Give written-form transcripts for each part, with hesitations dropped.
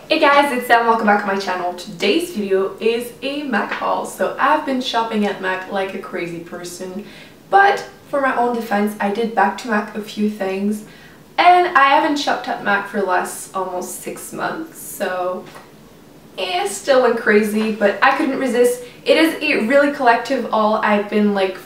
Hey guys, it's Sam. Welcome back to my channel. Today's video is a MAC haul. So I've been shopping at MAC like a crazy person, but for my own defense, I did back to MAC a few things, and I haven't shopped at MAC for almost 6 months, so still went crazy, but I couldn't resist. It is a really collective haul. I've been like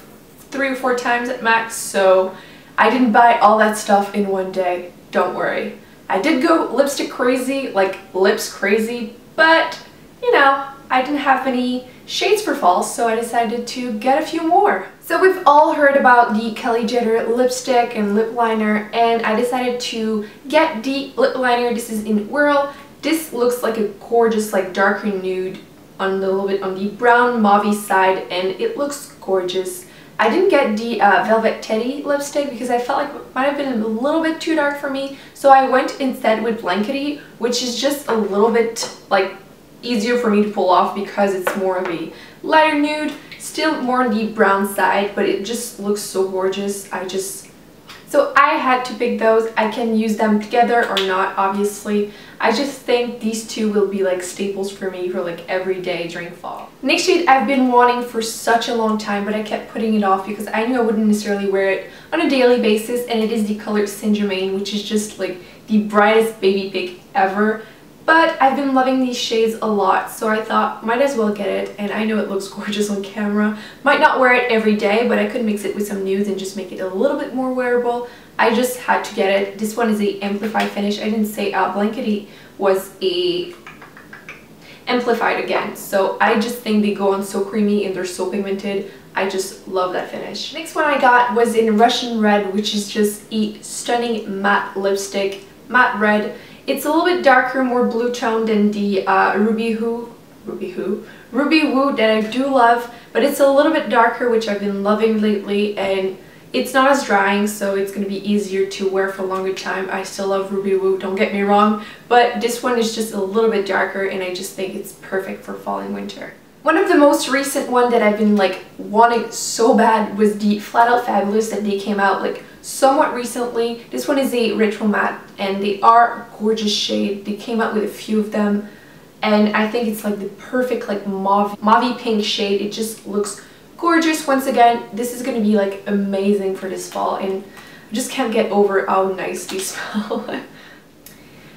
3 or 4 times at MAC, so I didn't buy all that stuff in one day. Don't worry. I did go lipstick crazy, like lips crazy, but you know, I didn't have any shades for fall, so I decided to get a few more. So we've all heard about the Kylie Jenner lipstick and lip liner, and I decided to get the lip liner. This is in Whirl. This looks like a gorgeous, like darker nude on a little bit on the brown mauve side, and it looks gorgeous. I didn't get the Velvetines lipstick because I felt like it might have been a little bit too dark for me, so I went instead with Blankety, which is just a little bit like easier for me to pull off because it's more of a lighter nude, still more on the brown side, but it just looks so gorgeous. So I had to pick those. I can use them together or not, obviously. I just think these two will be like staples for me for like every day during fall. Next shade I've been wanting for such a long time, but I kept putting it off because I knew I wouldn't necessarily wear it on a daily basis, and it is the color Saint-Germain, which is just like the brightest baby pink ever. But I've been loving these shades a lot, so I thought might as well get it, and I know it looks gorgeous on camera. Might not wear it every day, but I could mix it with some nudes and just make it a little bit more wearable. I just had to get it. This one is a amplified finish. I didn't say Blankety was a amplified again, so I just think they go on so creamy and they're so pigmented. I just love that finish. Next one I got was in Russian Red, which is just a stunning matte lipstick, matte red. It's a little bit darker, more blue toned than the Ruby Woo that I do love, but it's a little bit darker, which I've been loving lately, and it's not as drying, so it's going to be easier to wear for a longer time. I still love Ruby Woo, don't get me wrong, but this one is just a little bit darker, and I just think it's perfect for fall and winter. One of the most recent one that I've been like wanting so bad was the Flat Out Fabulous that they came out like somewhat recently. This one is a retro matte, and they are a gorgeous shade. They came out with a few of them, and I think it's like the perfect like mauve pink shade. It just looks gorgeous. Once again, this is going to be like amazing for this fall, and I just can't get over how nice these smell.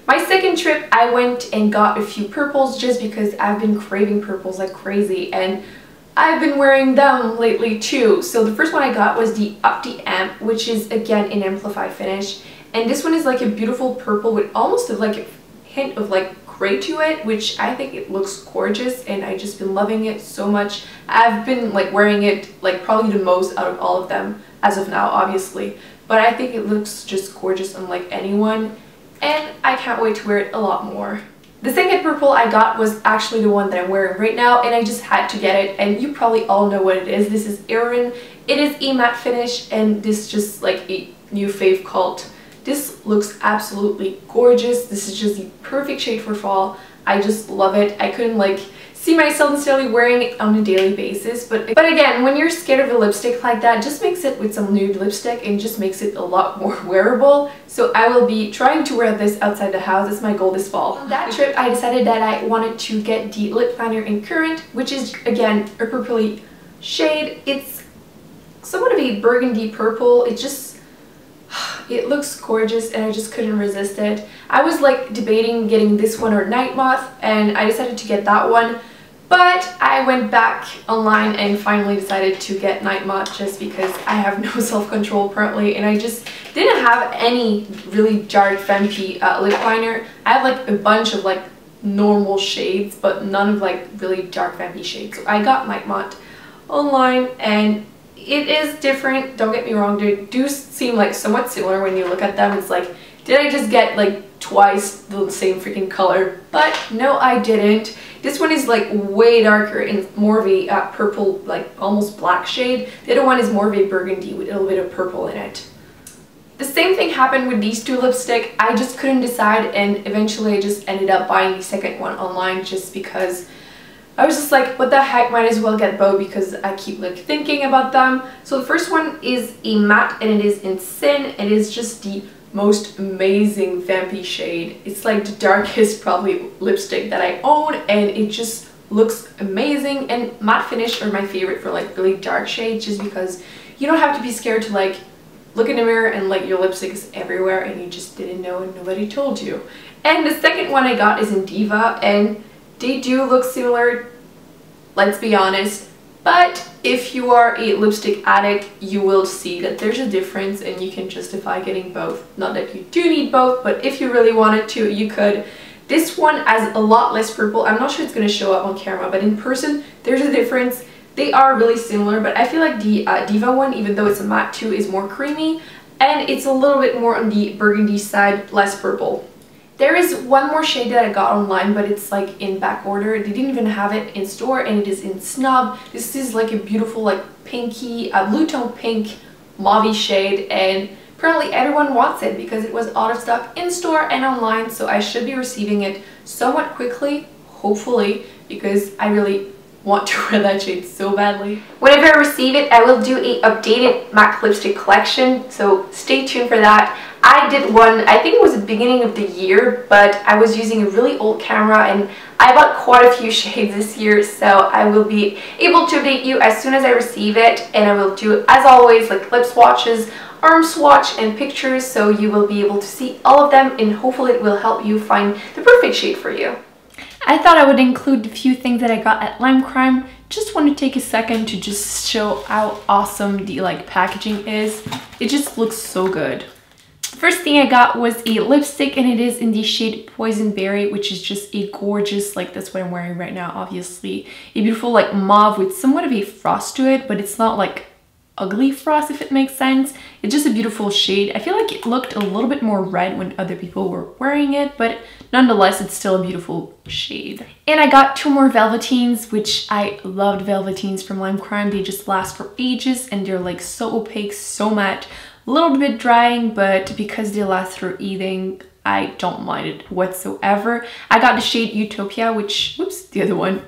My second trip, I went and got a few purples just because I've been craving purples like crazy, and I've been wearing them lately too. So the first one I got was the Opti Amp, which is again an amplified finish, and this one is like a beautiful purple with almost like a hint of like gray to it, which I think it looks gorgeous, and I just been loving it so much. I've been like wearing it like probably the most out of all of them as of now, obviously, but I think it looks just gorgeous unlike anyone, and I can't wait to wear it a lot more. The second purple I got was actually the one that I'm wearing right now, and I just had to get it, and you probably all know what it is. This is Heroine. It is a matte finish, and this is just like a new fave cult. This looks absolutely gorgeous. This is just the perfect shade for fall. I just love it. I couldn't like see myself necessarily wearing it on a daily basis, but again, when you're scared of a lipstick like that, just mix it with some nude lipstick and just makes it a lot more wearable. So I will be trying to wear this outside the house. That's my goal this fall. On that trip, I decided that I wanted to get the lip liner in Currant, which is again a purpley shade. It's somewhat of a burgundy purple. It looks gorgeous, and I just couldn't resist it. I was like debating getting this one or Nightmoth, and I decided to get that one, but I went back online and finally decided to get Nightmoth just because I have no self-control apparently, and I just didn't have any really dark vampy lip liner. I have like a bunch of like normal shades, but none of like really dark vampy shades. So I got Nightmoth online, and it is different, don't get me wrong. They do seem like somewhat similar when you look at them. It's like, did I just get like twice the same freaking color? But no, I didn't. This one is like way darker and more of a purple, like almost black shade. The other one is more of a burgundy with a little bit of purple in it. The same thing happened with these two lipsticks. I just couldn't decide, and eventually I just ended up buying the second one online just because I was just like, what the heck, might as well get both because I keep like thinking about them. So the first one is a matte, and it is in Sin. It is just the most amazing vampy shade. It's like the darkest probably lipstick that I own, and it just looks amazing. And matte finish are my favorite for like really dark shades, just because you don't have to be scared to like look in the mirror and like your lipstick is everywhere and you just didn't know and nobody told you. And the second one I got is in Diva, and they do look similar, let's be honest, but if you are a lipstick addict, you will see that there's a difference and you can justify getting both. Not that you do need both, but if you really wanted to, you could. This one has a lot less purple. I'm not sure it's going to show up on camera, but in person, there's a difference. They are really similar, but I feel like the Diva one, even though it's a matte too, is more creamy, and it's a little bit more on the burgundy side, less purple. There is one more shade that I got online, but it's like in back order. They didn't even have it in store, and it is in Snub. This is like a beautiful like pinky, blue tone pink mauve shade, and apparently everyone wants it because it was out of stock in store and online, so I should be receiving it somewhat quickly, hopefully, because I really want to wear that shade so badly. Whenever I receive it, I will do a updated MAC lipstick collection, so stay tuned for that. I did one, I think it was the beginning of the year, but I was using a really old camera and I bought quite a few shades this year, so I will be able to update you as soon as I receive it, and I will do, as always, like lip swatches, arm swatch, and pictures, so you will be able to see all of them, and hopefully it will help you find the perfect shade for you. I thought I would include a few things that I got at Lime Crime. Just want to take a second to just show how awesome the like packaging is. It just looks so good. First thing I got was a lipstick, and it is in the shade Poisonberry, which is just a gorgeous, like that's what I'm wearing right now, obviously. A beautiful like mauve with somewhat of a frost to it, but it's not like ugly frost, if it makes sense. It's just a beautiful shade. I feel like it looked a little bit more red when other people were wearing it, but nonetheless, it's still a beautiful shade. And I got two more Velvetines, which I loved Velvetines from Lime Crime. They just last for ages, and they're like so opaque, so matte. A little bit drying, but because they last through eating, I don't mind it whatsoever. I got the shade Utopia, which, whoops, the other one.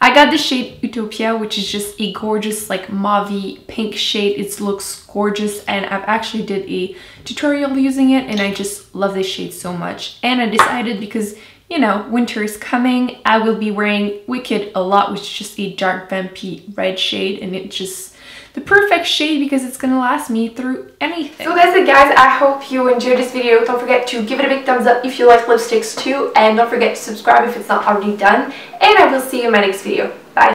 I got the shade Utopia, which is just a gorgeous like mauve pink shade. It looks gorgeous, and I've actually did a tutorial using it, and I just love this shade so much. And I decided, because you know, winter is coming, I will be wearing Wicked a lot, which is just a dark vampy red shade, and it's just the perfect shade because it's gonna last me through anything. So that's it, guys. I hope you enjoyed this video. Don't forget to give it a big thumbs up if you like lipsticks too, and don't forget to subscribe if it's not already done, and I will see you in my next video.